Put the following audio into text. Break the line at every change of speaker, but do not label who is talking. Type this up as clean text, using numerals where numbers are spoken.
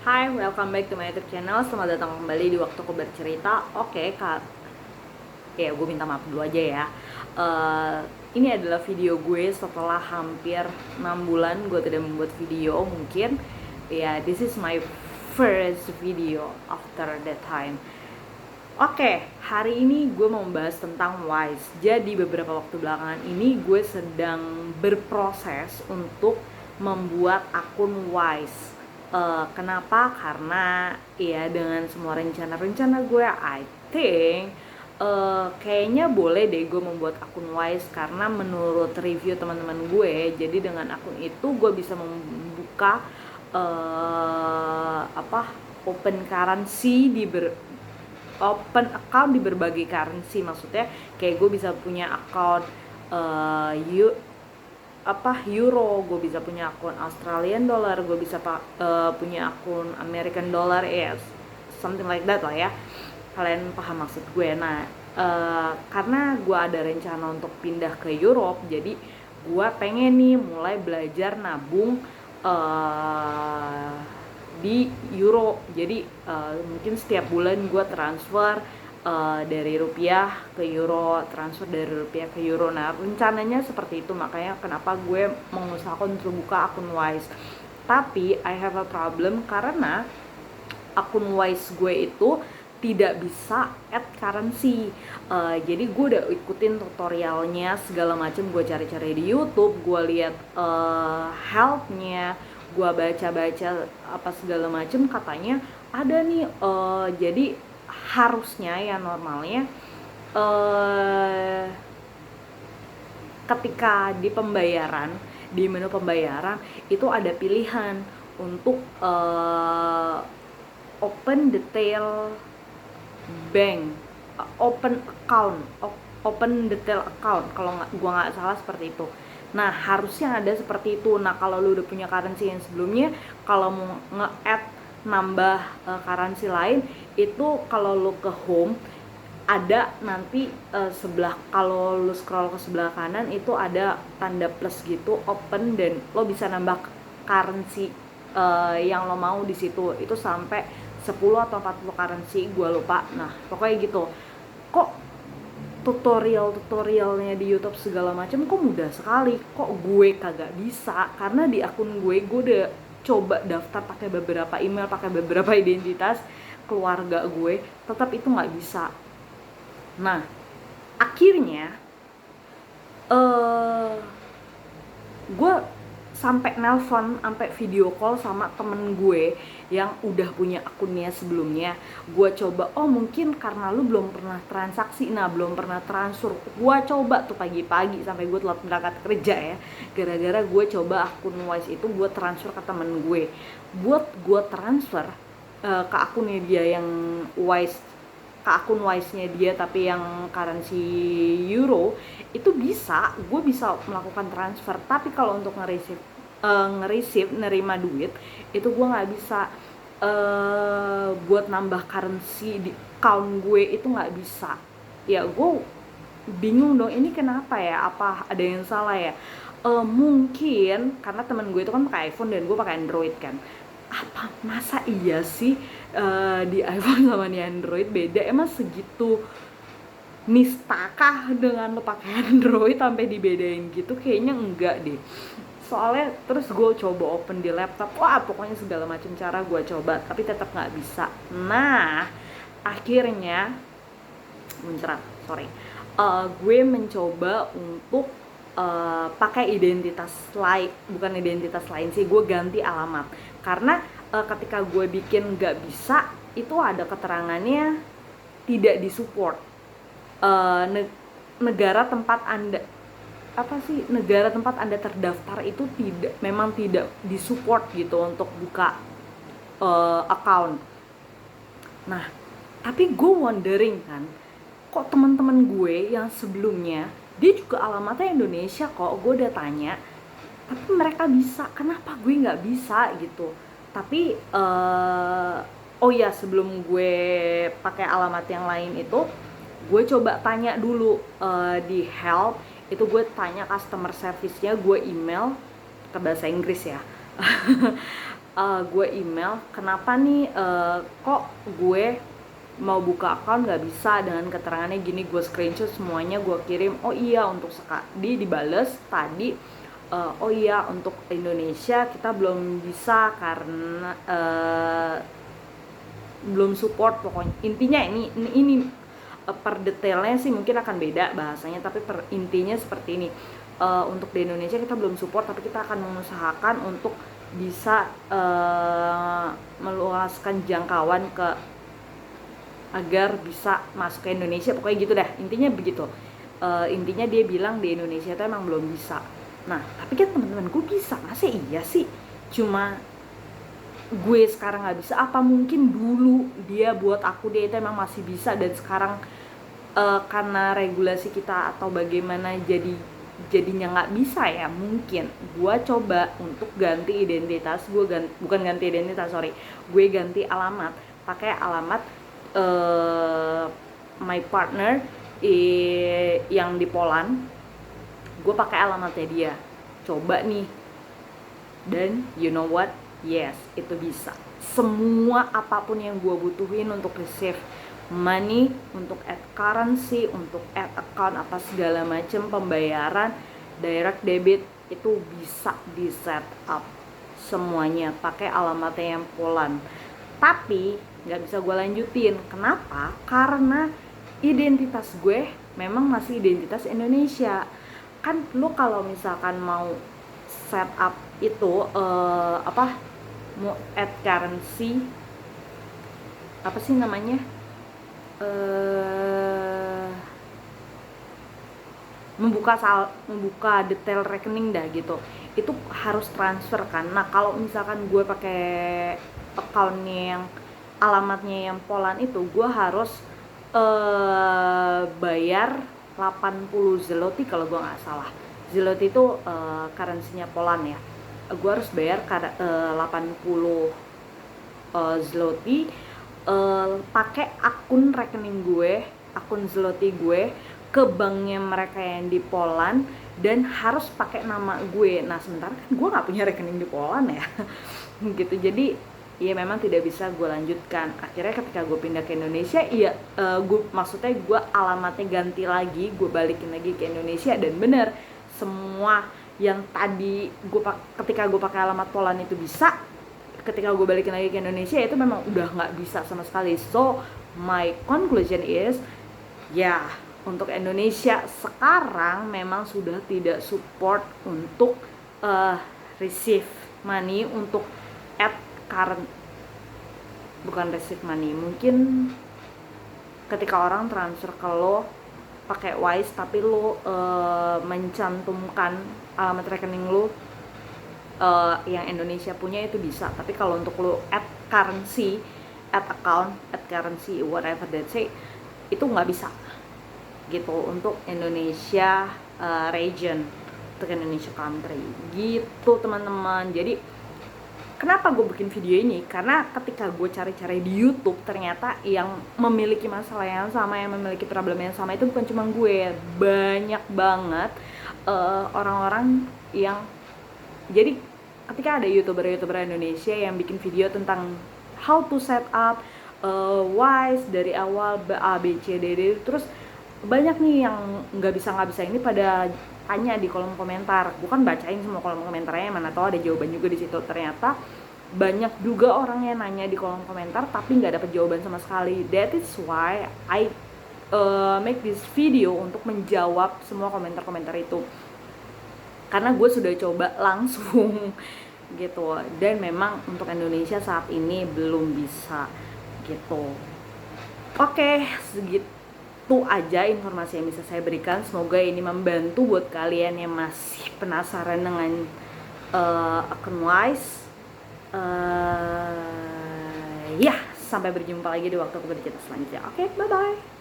Hai, welcome back to my YouTube channel. Selamat datang kembali di Waktuku Bercerita. Oke, Kak. Ya, gue minta maaf dulu aja ya. Ini adalah video gue setelah hampir 6 bulan gue tidak membuat video. Mungkin ya, this is my first video after that time. Oke, hari ini gue mau membahas tentang Wise. Jadi beberapa waktu belakangan ini gue sedang berproses untuk membuat akun Wise. Kenapa? Karena ya dengan semua rencana-rencana gue, I think kayaknya boleh deh gue membuat akun Wise, karena menurut review teman-teman gue, jadi dengan akun itu gue bisa membuka open currency open account di berbagai currency. Maksudnya kayak gue bisa punya account euro, gue bisa punya akun Australian dollar, gue bisa punya akun American dollar, something like that lah ya. Kalian paham maksud gue. Nah, karena gue ada rencana untuk pindah ke Europe, jadi gue pengen nih mulai belajar nabung di euro. Jadi mungkin setiap bulan gue transfer dari rupiah ke euro, transfer dari rupiah ke euro. Nah, rencananya seperti itu, makanya kenapa gue mengusahakan untuk buka akun Wise. Tapi I have a problem karena akun Wise gue itu tidak bisa add currency. Jadi gue udah ikutin tutorialnya segala macam, gue cari-cari di YouTube, gue lihat helpnya, gue baca-baca apa segala macam, katanya ada nih. Jadi harusnya ya normalnya ketika di pembayaran, di menu pembayaran itu ada pilihan untuk open detail bank, open detail account, kalau gua nggak salah seperti itu. Nah, harusnya ada seperti itu. Nah, kalau lu udah punya currency yang sebelumnya, kalau mau nge-add nambah currency lain, itu kalau lu ke home ada nanti sebelah, kalau lu scroll ke sebelah kanan itu ada tanda plus gitu, open, dan lo bisa nambah currency yang lo mau di situ. Itu sampai 10 atau 40 currency, gue lupa. Nah, pokoknya gitu. Kok tutorialnya di YouTube segala macam kok mudah sekali, kok gue kagak bisa? Karena di akun gue udah coba daftar pakai beberapa email, pakai beberapa identitas keluarga gue, tetap itu nggak bisa. Nah, akhirnya gue sampai nelpon, sampai video call sama temen gue yang udah punya akunnya sebelumnya. Gue coba, oh mungkin karena lu belum pernah transaksi, belum pernah transfer. Gue coba tuh pagi-pagi sampai gue telat berangkat kerja ya, gara-gara gue coba akun Wise itu gue transfer ke temen gue. Buat gue transfer ke akunnya dia yang Wise, ke akun Wise-nya dia tapi yang currency euro, itu bisa, gue bisa melakukan transfer. Tapi kalau untuk nge-receive, nerima duit, itu gue nggak bisa. Buat nambah currency di account gue itu nggak bisa. Ya, gue bingung dong, ini kenapa ya? Apa ada yang salah ya? Mungkin karena temen gue itu kan pakai iPhone dan gue pakai Android kan. Apa masa iya sih di iPhone sama di Android beda? Emang segitu nistakah dengan lo pakai Android sampai dibedain gitu? Kayaknya enggak deh. Soalnya terus gue coba open di laptop, wah pokoknya segala macam cara gue coba, tapi tetap nggak bisa. Nah, akhirnya gue mencoba untuk pakai identitas lain, bukan identitas lain sih, gue ganti alamat. Karena ketika gue bikin nggak bisa, itu ada keterangannya tidak disupport. Negara tempat anda terdaftar itu memang tidak disupport gitu untuk buka account. Nah, tapi gue wondering kan, kok teman-teman gue yang sebelumnya dia juga alamatnya Indonesia kok, gue udah tanya, tapi mereka bisa, kenapa gue nggak bisa gitu. Tapi oh ya, sebelum gue pakai alamat yang lain itu, gue coba tanya dulu di help, itu gue tanya customer service-nya, gue email ke bahasa Inggris ya. gue email, kenapa nih kok gue mau buka account nggak bisa dengan keterangannya gini. Gue screenshot semuanya, gue kirim. Oh iya, untuk dibales tadi, oh iya untuk Indonesia kita belum bisa karena belum support. Pokoknya intinya ini per detailnya sih mungkin akan beda bahasanya, tapi per intinya seperti ini. Untuk di Indonesia kita belum support, tapi kita akan mengusahakan untuk bisa meluaskan jangkauan agar bisa masuk ke Indonesia. Pokoknya gitu dah, intinya begitu. Intinya dia bilang di Indonesia itu emang belum bisa. Nah tapi kan teman-teman gue bisa, masa iya sih cuma gue sekarang nggak bisa? Apa mungkin dulu dia buat aku dia itu emang masih bisa, dan sekarang karena regulasi kita atau bagaimana jadinya nggak bisa ya. Mungkin gue coba untuk ganti identitas gue, bukan ganti identitas, sorry, gue ganti alamat, pakai alamat my partner yang di Poland, gue pakai alamatnya dia, coba nih, dan you know what, yes itu bisa. Semua apapun yang gue butuhin untuk receive money, untuk add currency, untuk add account, apa segala macam pembayaran, direct debit, itu bisa di set up semuanya pakai alamatnya yang Poland. Tapi nggak bisa gue lanjutin. Kenapa? Karena identitas gue memang masih identitas Indonesia. Kan lo kalau misalkan mau set up itu mau add currency, apa sih namanya, membuka detail rekening dah gitu, itu harus transfer kan. Nah kalau misalkan gue pakai accountnya yang alamatnya yang Poland itu, gue harus bayar 80 zloty kalau gue nggak salah. Zloty itu currency-nya Poland ya. Gue harus bayar 80 zloty, pakai akun rekening gue, akun zloty gue ke banknya mereka yang di Poland, dan harus pakai nama gue. Nah sementara kan gue nggak punya rekening di Poland ya gitu. Jadi ya memang tidak bisa gue lanjutkan. Akhirnya ketika gue pindah ke Indonesia, ya maksudnya gue alamatnya ganti lagi, gue balikin lagi ke Indonesia, dan bener semua yang tadi ketika gue pakai alamat Poland itu bisa, ketika gue balikin lagi ke Indonesia itu memang udah nggak bisa sama sekali. So my conclusion is ya, untuk Indonesia sekarang memang sudah tidak support untuk receive money, untuk add current, bukan receive money, mungkin ketika orang transfer ke lo pakai Wise tapi lo mencantumkan alamat rekening lo yang Indonesia punya, itu bisa. Tapi kalau untuk lo add currency, add account, add currency, whatever that say, itu nggak bisa gitu untuk Indonesia region, untuk Indonesia country gitu teman-teman. Jadi kenapa gue bikin video ini? Karena ketika gue cari-cari di YouTube, ternyata yang memiliki masalah yang sama, yang memiliki problem yang sama itu bukan cuma gue, banyak banget orang-orang yang, jadi ketika ada youtuber Indonesia yang bikin video tentang how to set up Wise dari awal A B C D D, terus banyak nih yang nggak bisa ini pada tanya di kolom komentar. Bukan bacain semua kolom komentarnya, mana tahu ada jawaban juga di situ. Ternyata banyak juga orang yang nanya di kolom komentar tapi nggak dapet jawaban sama sekali. That is why I make this video untuk menjawab semua komentar-komentar itu, karena gue sudah coba langsung gitu, dan memang untuk Indonesia saat ini belum bisa gitu. Oke, segitu aja informasi yang bisa saya berikan. Semoga ini membantu buat kalian yang masih penasaran dengan akun Wise. Ya, sampai berjumpa lagi di waktu bercerita selanjutnya. Oke, bye bye.